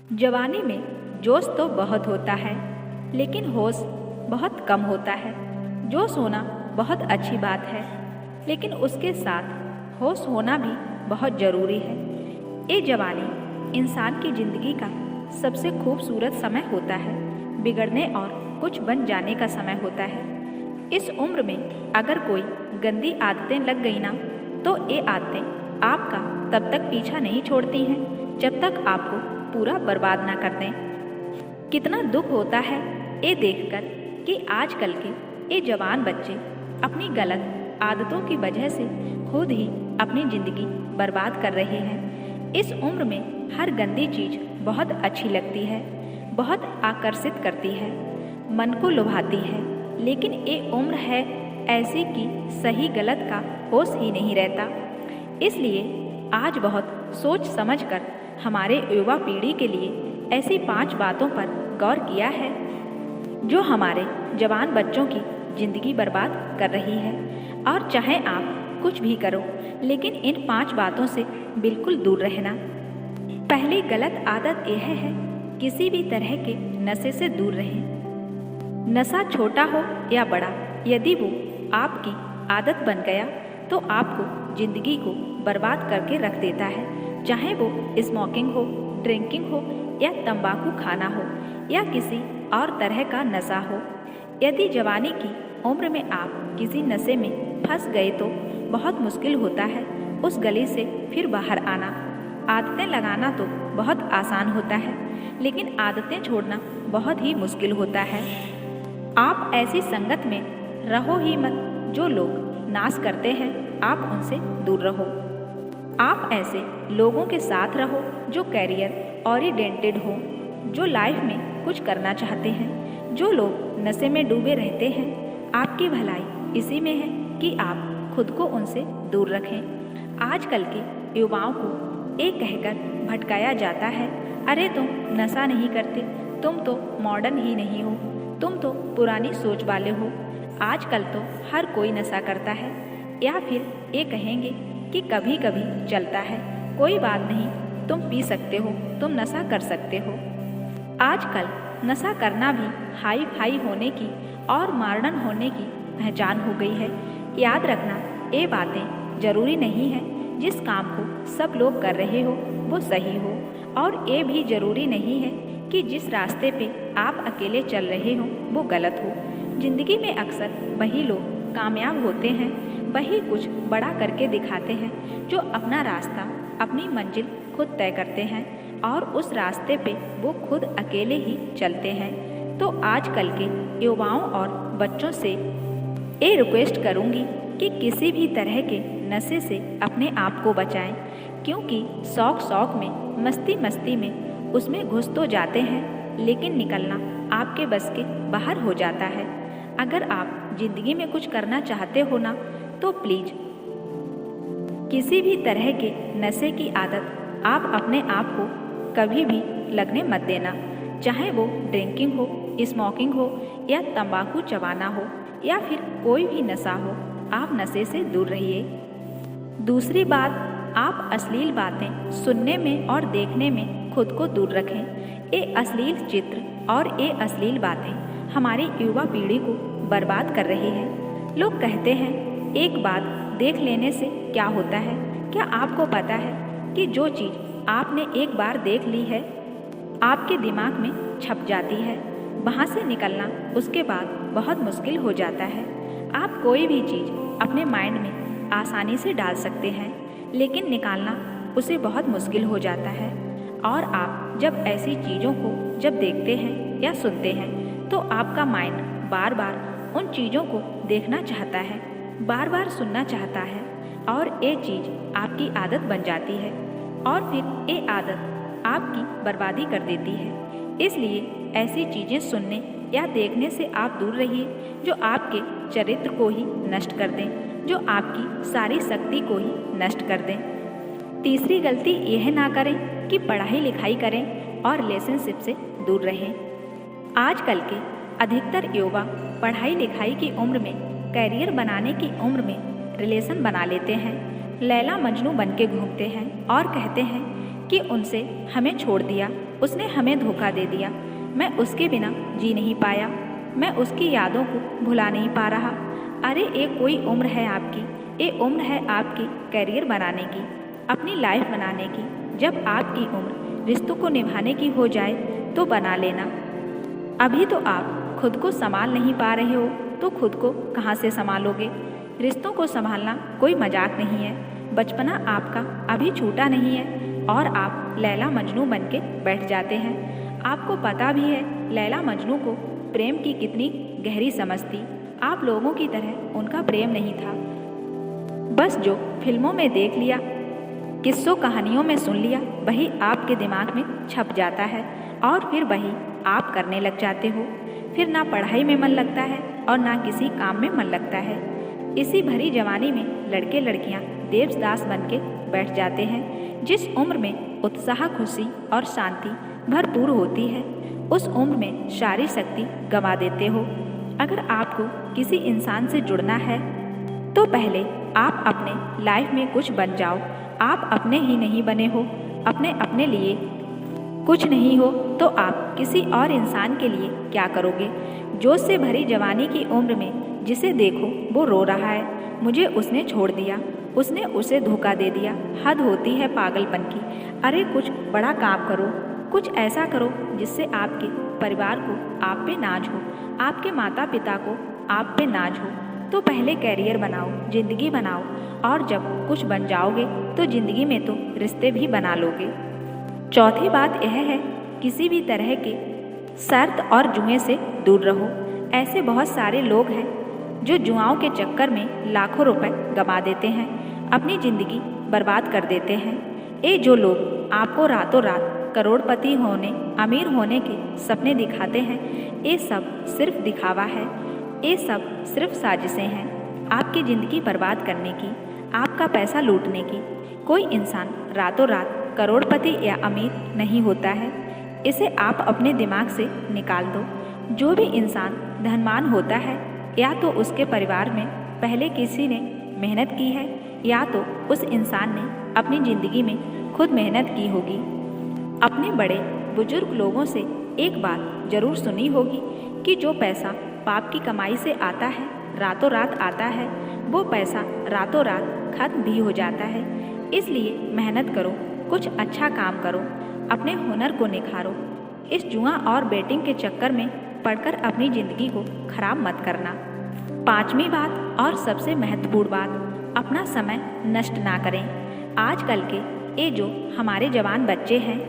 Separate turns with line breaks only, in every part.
जवानी में जोश तो बहुत होता है, लेकिन होश बहुत कम होता है। जोश होना बहुत अच्छी बात है, लेकिन उसके साथ होश होना भी बहुत ज़रूरी है। ये जवानी इंसान की ज़िंदगी का सबसे खूबसूरत समय होता है, बिगड़ने और कुछ बन जाने का समय होता है। इस उम्र में अगर कोई गंदी आदतें लग गई ना, तो ये आदतें आपका तब तक पीछा नहीं छोड़ती हैं जब तक आपको पूरा बर्बाद ना कर दें। कितना दुख होता है ये देखकर कि आजकल के ये जवान बच्चे अपनी गलत आदतों की वजह से खुद ही अपनी ज़िंदगी बर्बाद कर रहे हैं। इस उम्र में हर गंदी चीज़ बहुत अच्छी लगती है, बहुत आकर्षित करती है, मन को लुभाती है, लेकिन ये उम्र है ऐसी कि सही गलत का होश ही नहीं रहता। इसलिए आज बहुत सोच समझकर हमारे युवा पीढ़ी के लिए ऐसी 5 बातों पर गौर किया है जो हमारे जवान बच्चों की ज़िंदगी बर्बाद कर रही है। और चाहे आप कुछ भी करो, लेकिन इन 5 बातों से बिल्कुल दूर रहना। पहली गलत आदत यह है किसी भी तरह के नशे से दूर रहें। नशा छोटा हो या बड़ा, यदि वो आपकी आदत बन गया तो आपको ज़िंदगी को बर्बाद करके रख देता है। चाहे वो स्मोकिंग हो, ड्रिंकिंग हो या तंबाकू खाना हो या किसी और तरह का नशा हो। यदि जवानी की उम्र में आप किसी नशे में फंस गए तो बहुत मुश्किल होता है उस गली से फिर बाहर आना। आदतें लगाना तो बहुत आसान होता है, लेकिन आदतें छोड़ना बहुत ही मुश्किल होता है। आप ऐसी संगत में रहो ही मत जो लोग नाश करते हैं, आप उनसे दूर रहो। आप ऐसे लोगों के साथ रहो जो कैरियर ओरिएंटेड हो, जो लाइफ में कुछ करना चाहते हैं। जो लोग नशे में डूबे रहते हैं, आपकी भलाई इसी में है कि आप खुद को उनसे दूर रखें। आजकल के युवाओं को ये कहकर भटकाया जाता है, अरे तुम नशा नहीं करते, तुम तो मॉडर्न ही नहीं हो, तुम तो पुरानी सोच वाले हो। आजकल तो हर कोई नशा करता है। या फिर ये कहेंगे कि कभी कभी चलता है, कोई बात नहीं, तुम पी सकते हो, तुम नशा कर सकते हो। आजकल नशा करना भी हाई फाई होने की और मॉडर्न होने की पहचान हो गई है। याद रखना, ये बातें जरूरी नहीं है जिस काम को सब लोग कर रहे हो वो सही हो, और ये भी जरूरी नहीं है कि जिस रास्ते पे आप अकेले चल रहे हो वो गलत हो। जिंदगी में अक्सर वही लोग कामयाब होते हैं, वही कुछ बड़ा करके दिखाते हैं जो अपना रास्ता, अपनी मंजिल खुद तय करते हैं और उस रास्ते पे वो खुद अकेले ही चलते हैं। तो आजकल के युवाओं और बच्चों से ये रिक्वेस्ट करूँगी कि किसी भी तरह के नशे से अपने आप को बचाएं, क्योंकि शौक शौक में, मस्ती मस्ती में उसमें घुस तो जाते हैं, लेकिन निकलना आपके बस के बाहर हो जाता है। अगर आप ज़िंदगी में कुछ करना चाहते हो ना, तो प्लीज़ किसी भी तरह के नशे की आदत आप अपने आप को कभी भी लगने मत देना। चाहे वो ड्रिंकिंग हो, स्मोकिंग हो या तंबाकू चबाना हो या फिर कोई भी नशा हो, आप नशे से दूर रहिए। दूसरी बात, आप अश्लील बातें सुनने में और देखने में खुद को दूर रखें। ये अश्लील चित्र और ये अश्लील बातें हमारी युवा पीढ़ी को बर्बाद कर रही है। लोग कहते हैं एक बात देख लेने से क्या होता है। क्या आपको पता है कि जो चीज़ आपने एक बार देख ली है आपके दिमाग में छप जाती है, वहाँ से निकलना उसके बाद बहुत मुश्किल हो जाता है। आप कोई भी चीज़ अपने माइंड में आसानी से डाल सकते हैं, लेकिन निकालना उसे बहुत मुश्किल हो जाता है। और आप जब ऐसी चीज़ों को जब देखते हैं या सुनते हैं तो आपका माइंड बार बार उन चीज़ों को देखना चाहता है, बार बार सुनना चाहता है, और ये चीज़ आपकी आदत बन जाती है और फिर ये आदत आपकी बर्बादी कर देती है। इसलिए ऐसी चीज़ें सुनने या देखने से आप दूर रहिए जो आपके चरित्र को ही नष्ट कर दें, जो आपकी सारी शक्ति को ही नष्ट कर दें। तीसरी गलती यह ना करें कि पढ़ाई लिखाई करें और रिलेशनशिप से दूर रहें। आजकल के अधिकतर युवा पढ़ाई लिखाई की उम्र में, कैरियर बनाने की उम्र में रिलेशन बना लेते हैं, लैला मजनू बन के घूमते हैं और कहते हैं कि उनसे हमें छोड़ दिया, उसने हमें धोखा दे दिया। मैं उसके बिना जी नहीं पाया, मैं उसकी यादों को भुला नहीं पा रहा। अरे एक कोई उम्र है आपकी, ये उम्र है आपकी करियर बनाने की, अपनी लाइफ बनाने की। जब आपकी उम्र रिश्तों को निभाने की हो जाए तो बना लेना। अभी तो आप खुद को संभाल नहीं पा रहे हो तो खुद को कहाँ से संभालोगे। रिश्तों को संभालना कोई मजाक नहीं है। बचपना आपका अभी छूटा नहीं है और आप लैला मजनू बन के बैठ जाते हैं। आपको पता भी है लैला मजनू को प्रेम की कितनी गहरी समझ थी। आप लोगों की तरह उनका प्रेम नहीं था। बस जो फिल्मों में देख लिया, किस्सों कहानियों में सुन लिया, वही आपके दिमाग में छप जाता है और फिर वही आप करने लग जाते हो। फिर ना पढ़ाई में मन लगता है और ना किसी काम में मन लगता है। इसी भरी जवानी में लड़के लड़कियां देवदास बन के बैठ जाते हैं। जिस उम्र में उत्साह, खुशी और शांति भरपूर होती है, उस उम्र में सारी शक्ति गंवा देते हो। अगर आपको किसी इंसान से जुड़ना है तो पहले आप अपने लाइफ में कुछ बन जाओ। आप अपने ही नहीं बने हो, अपने लिए कुछ नहीं हो तो आप किसी और इंसान के लिए क्या करोगे। जोश से भरी जवानी की उम्र में जिसे देखो वो रो रहा है, मुझे उसने छोड़ दिया, उसने उसे धोखा दे दिया। हद होती है पागलपन की। अरे कुछ बड़ा काम करो, कुछ ऐसा करो जिससे आपके परिवार को आप पे नाज हो, आपके माता पिता को आप पे नाज हो। तो पहले कैरियर बनाओ, जिंदगी बनाओ, और जब कुछ बन जाओगे तो जिंदगी में तो रिश्ते भी बना लोगे। चौथी बात यह है, किसी भी तरह के शर्त और जुए से दूर रहो। ऐसे बहुत सारे लोग हैं जो जुआओं के चक्कर में लाखों रुपए गंवा देते हैं, अपनी जिंदगी बर्बाद कर देते हैं। ये जो लोग आपको रातों रात करोड़पति होने, अमीर होने के सपने दिखाते हैं, ये सब सिर्फ दिखावा है, ये सब सिर्फ साजिशें हैं आपकी ज़िंदगी बर्बाद करने की, आपका पैसा लूटने की। कोई इंसान रातों रात करोड़पति या अमीर नहीं होता है, इसे आप अपने दिमाग से निकाल दो। जो भी इंसान धनवान होता है, या तो उसके परिवार में पहले किसी ने मेहनत की है, या तो उस इंसान ने अपनी ज़िंदगी में खुद मेहनत की होगी। अपने बड़े बुजुर्ग लोगों से एक बात जरूर सुनी होगी कि जो पैसा पाप की कमाई से आता है, रातों रात आता है, वो पैसा रातों रात खत्म भी हो जाता है। इसलिए मेहनत करो, कुछ अच्छा काम करो, अपने हुनर को निखारो। इस जुआ और बेटिंग के चक्कर में पड़कर अपनी ज़िंदगी को खराब मत करना। पांचवी बात और सबसे महत्वपूर्ण बात, अपना समय नष्ट ना करें। आजकल के ये जो हमारे जवान बच्चे हैं,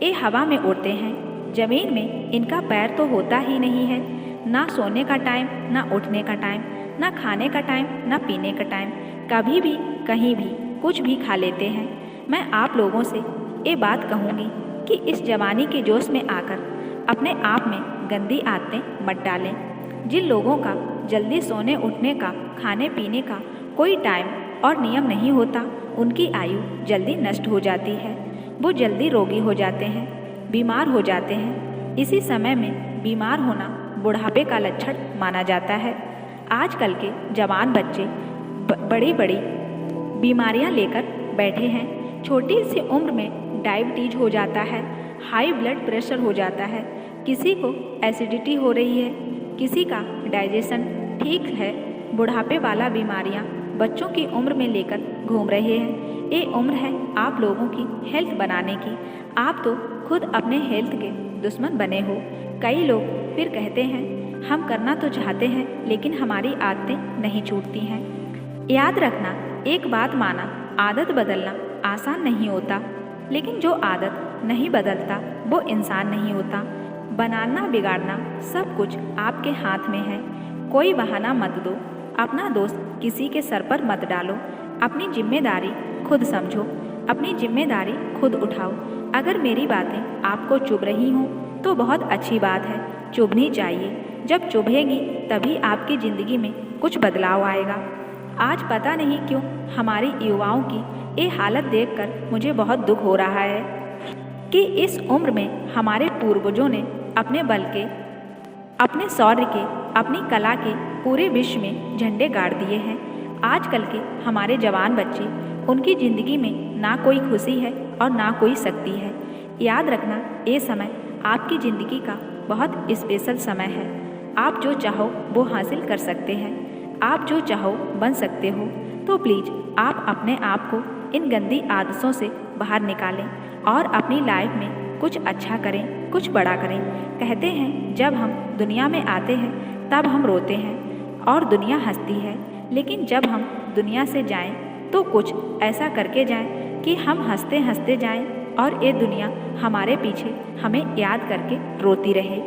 ये हवा में उड़ते हैं, ज़मीन में इनका पैर तो होता ही नहीं है। ना सोने का टाइम, ना उठने का टाइम, ना खाने का टाइम, ना पीने का टाइम। कभी भी कहीं भी कुछ भी खा लेते हैं। मैं आप लोगों से ये बात कहूँगी कि इस जवानी के जोश में आकर अपने आप में गंदी आदतें मत डालें। जिन लोगों का जल्दी सोने उठने का, खाने पीने का कोई टाइम और नियम नहीं होता, उनकी आयु जल्दी नष्ट हो जाती है। वो जल्दी रोगी हो जाते हैं, बीमार हो जाते हैं। इसी समय में बीमार होना बुढ़ापे का लक्षण माना जाता है। आजकल के जवान बच्चे बड़ी बड़ी बीमारियां लेकर बैठे हैं। छोटी सी उम्र में डायबिटीज हो जाता है, हाई ब्लड प्रेशर हो जाता है, किसी को एसिडिटी हो रही है, किसी का डाइजेशन ठीक है। बुढ़ापे वाला बीमारियां बच्चों की उम्र में लेकर घूम रहे हैं। ये उम्र है आप लोगों की हेल्थ बनाने की। आप तो खुद अपने हेल्थ के दुश्मन बने हो। कई लोग फिर कहते हैं हम करना तो चाहते हैं लेकिन हमारी आदतें नहीं छूटती हैं। याद रखना, एक बात माना, आदत बदलना आसान नहीं होता, लेकिन जो आदत नहीं बदलता वो इंसान नहीं होता। बनाना बिगाड़ना सब कुछ आपके हाथ में है। कोई बहाना मत दो, अपना दोष किसी के सर पर मत डालो। अपनी जिम्मेदारी खुद समझो, अपनी जिम्मेदारी खुद उठाओ। अगर मेरी बातें आपको चुभ रही हों तो बहुत अच्छी बात है, चुभनी चाहिए। जब चुभेगी तभी आपकी ज़िंदगी में कुछ बदलाव आएगा। आज पता नहीं क्यों हमारी युवाओं की ये हालत देखकर मुझे बहुत दुख हो रहा है कि इस उम्र में हमारे पूर्वजों ने अपने बल के, अपने शौर्य के, अपनी कला के पूरे विश्व में झंडे गाड़ दिए हैं। आजकल के हमारे जवान बच्चे उनकी ज़िंदगी में ना कोई खुशी है और ना कोई शक्ति है। याद रखना, ये समय आपकी ज़िंदगी का बहुत स्पेशल समय है। आप जो चाहो वो हासिल कर सकते हैं, आप जो चाहो बन सकते हो। तो प्लीज़ आप अपने आप को इन गंदी आदतों से बाहर निकालें और अपनी लाइफ में कुछ अच्छा करें, कुछ बड़ा करें। कहते हैं जब हम दुनिया में आते हैं तब हम रोते हैं और दुनिया हंसती है, लेकिन जब हम दुनिया से जाएं तो कुछ ऐसा करके जाएं कि हम हंसते हंसते जाएं और ये दुनिया हमारे पीछे हमें याद करके रोती रहे।